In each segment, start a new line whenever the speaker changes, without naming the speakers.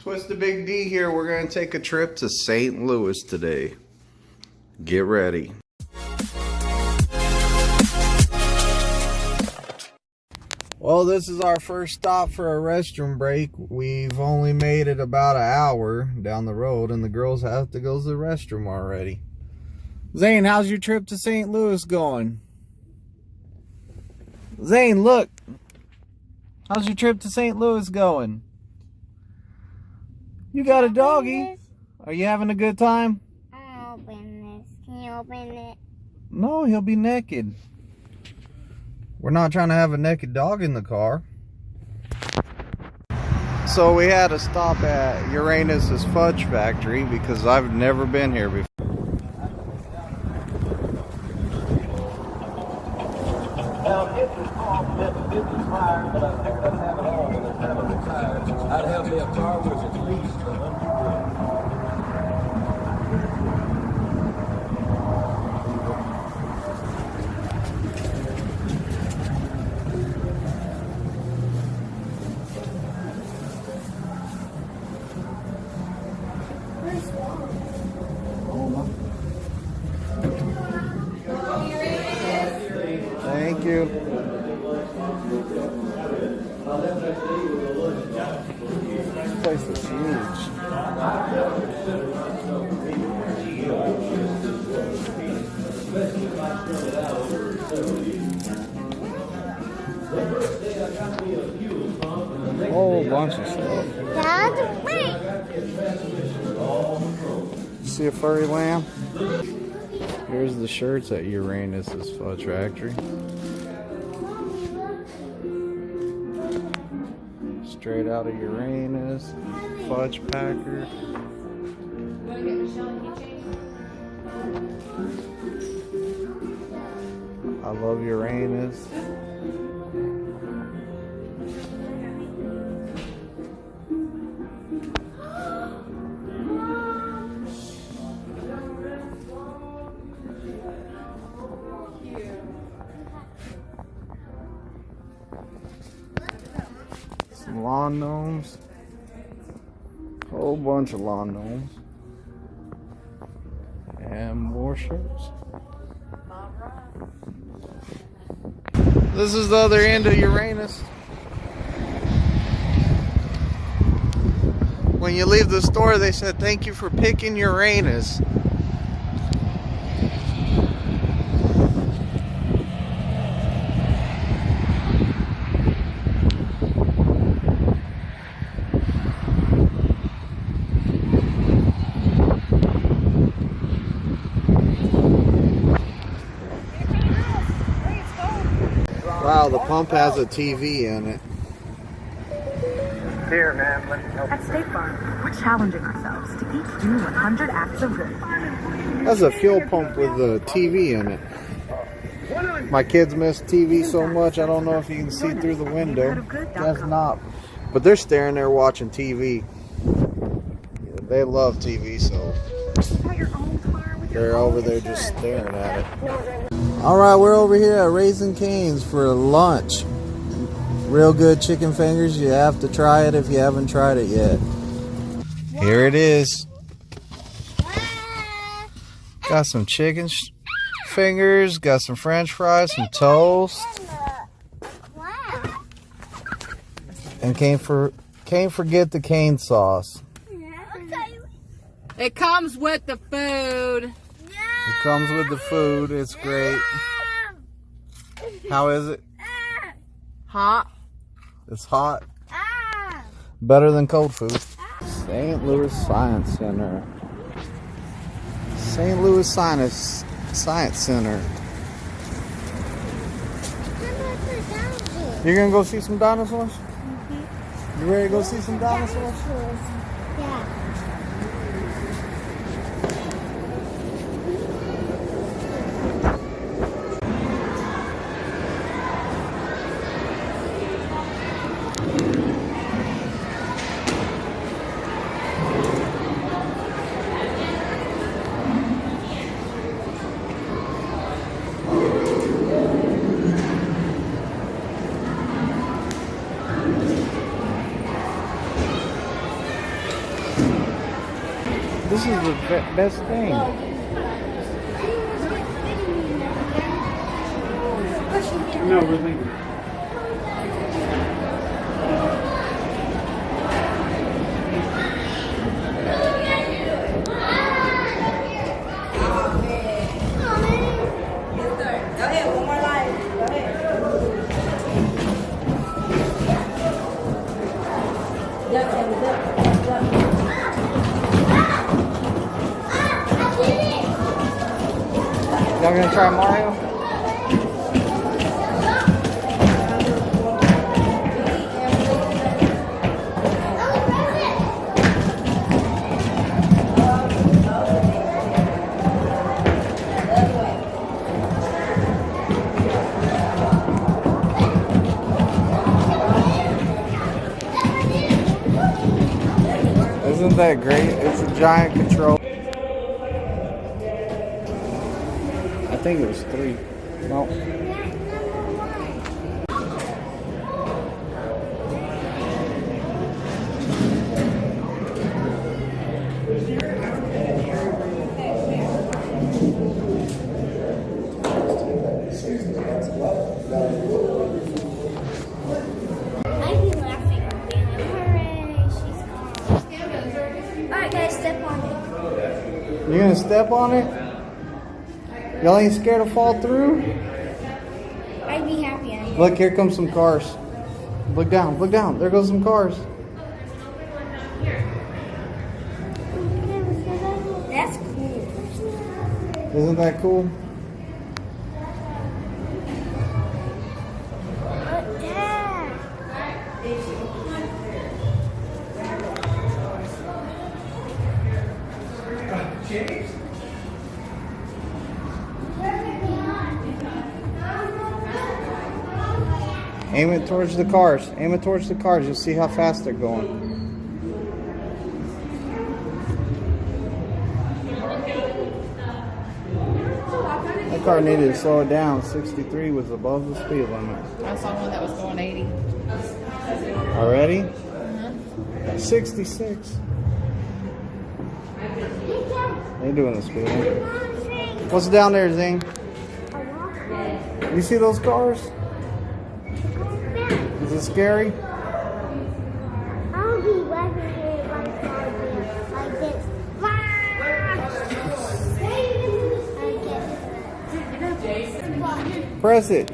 Twisted Big D here. We're going to take a trip to St. Louis today. Get ready. Well, this is our first stop for a restroom break. We've only made it about an hour down the road, and the girls have to go to the restroom already. Zane, how's your trip to St. Louis going? Zane, look. How's your trip to St. Louis going? You got a doggy. Are you having a good time?
I'll open this. Can you open it?
No, he'll be naked. We're not trying to have a naked dog in the car. So we had to stop at Uranus's Fudge factory because I've never been here before.
But I figured I'd have it all when it's time to retire. I'd have me a car with at least 100
Thank you. This place is huge. A whole bunch of stuff.
Dad, wait.
See a furry lamb? Here's the shirts at Uranus's Fudge factory. Straight out of Uranus, Fudge Packer. I love Uranus. Some lawn gnomes. Whole bunch of lawn gnomes. And more shirts. This is the other end of Uranus. When you leave the store, they said, "Thank you for picking Uranus." Wow, the pump has a TV in it.
Here, man, let me help.
At State Farm, we're challenging ourselves to each do 100 acts of good.
That's a fuel pump with a TV in it. My kids miss TV so much, I don't know if you can see through the window. That's not. But they're staring there watching TV. They love TV, so they're over there just staring at it. Alright, we're over here at Raising Cane's for lunch. Real good chicken fingers. You have to try it if you haven't tried it yet. Here it is. Got some chicken fingers, got some french fries, some toast. And can't forget the cane sauce.
It comes with the food.
It comes with the food. It's great. How is it?
Hot.
It's hot. Better than cold food. St. Louis Science Center. St. Louis Science Center. You're gonna go see some dinosaurs? You ready to go see some dinosaurs?
Yeah.
This is the best thing.
No, we're thinking.
Y'all gonna try Mario? Isn't that great? It's a giant control. I think it was 3. No.
I'd be laughing and being like, hooray, she's gone. Alright guys, step on it.
You're gonna step on it? Y'all ain't scared to fall through?
I'd be happy. I
Look, here comes some cars. Look down, look down. There goes some cars.
That's cool.
Isn't that cool?
But Dad.
Aim it towards the cars. Aim it towards the cars. You'll see how fast they're going. That car needed to slow it down. 63 was above the speed limit.
I saw one that was going 80.
Already? 66. They doing the speed limit. What's down there, Zane? You see those cars? Is it scary?
I'll be wiping it like this.
Press it.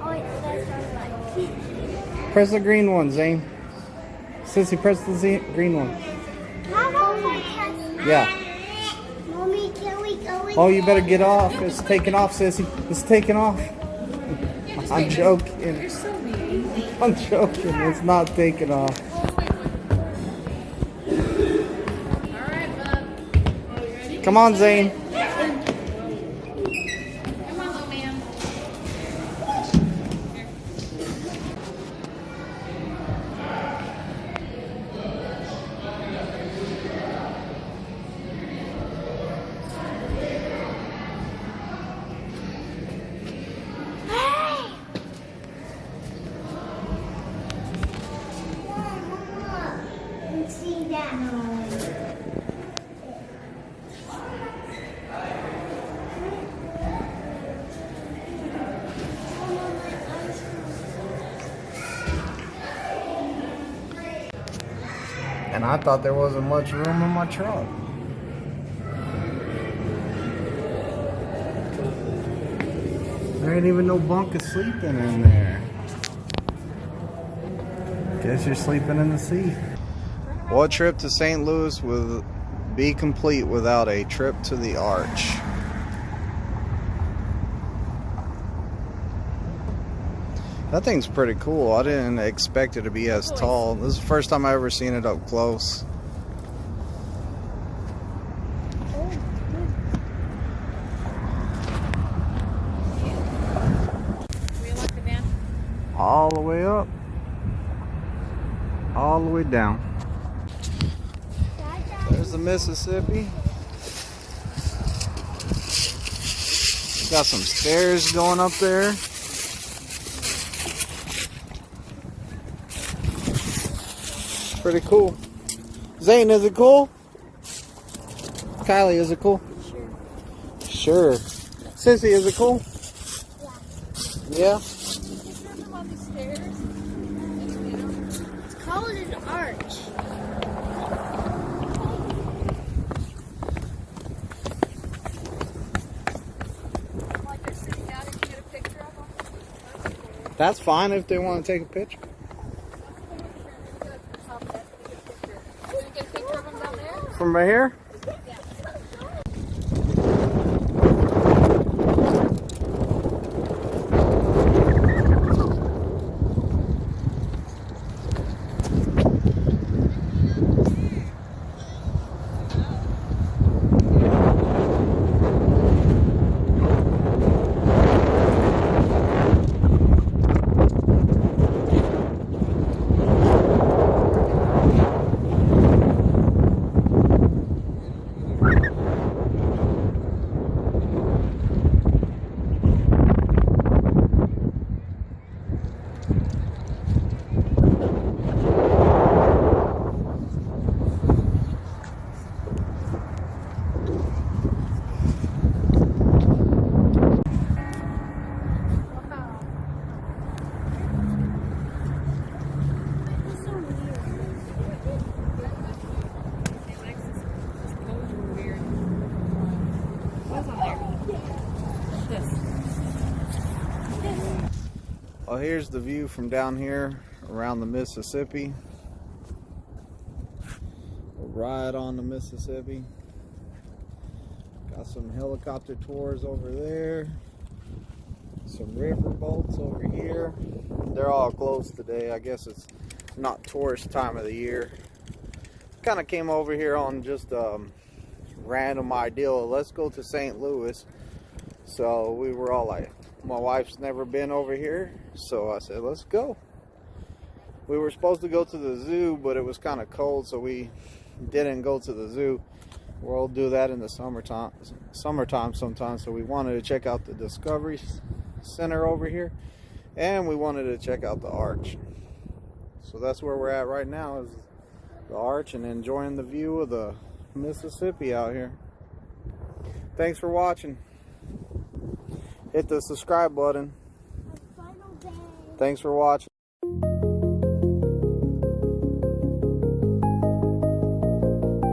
Oh, wait, that's not
Press the green one, Zane. Sissy, press the green one. Yeah.
Mommy, can we go in
Oh, you better get off. It's taking off, Sissy. It's taking off. I'm joking.
You're so mean.
I'm joking. It's not taking off.
Alright, bub.
Come on, Zane.
Come on, little man.
see that?
And I thought there wasn't much room in my truck. There ain't even no bunk of sleeping in there. Guess you're sleeping in the seat. What trip to St. Louis would be complete without a trip to the Arch? That thing's pretty cool. I didn't expect it to be as tall. This is the first time I've ever seen it up close. All the way up, all the way down. There's the Mississippi. Got some stairs going up there. Pretty cool. Zane, is it cool? Kylie, is it cool?
Sure.
Sure. Sissy, is it cool? Yeah?
It's called an arch.
That's fine if they want to take a picture. From right here?
It's so weird.
Well, here's the view from down here around the Mississippi. We're right on the Mississippi. Got some helicopter tours over there. Some river boats over here. They're all closed today. I guess it's not tourist time of the year. Kind of came over here on just a random idea. Let's go to St. Louis. So we were all like, my wife's never been over here, so I said, let's go. We were supposed to go to the zoo, but it was kind of cold, so we didn't go to the zoo. We'll do that in the summertime sometime. So we wanted to check out the Discovery Center over here, and we wanted to check out the arch. So that's where we're at right now, is the arch, and enjoying the view of the Mississippi out here. Thanks for watching. Hit the subscribe button.
Final day.
Thanks for watching.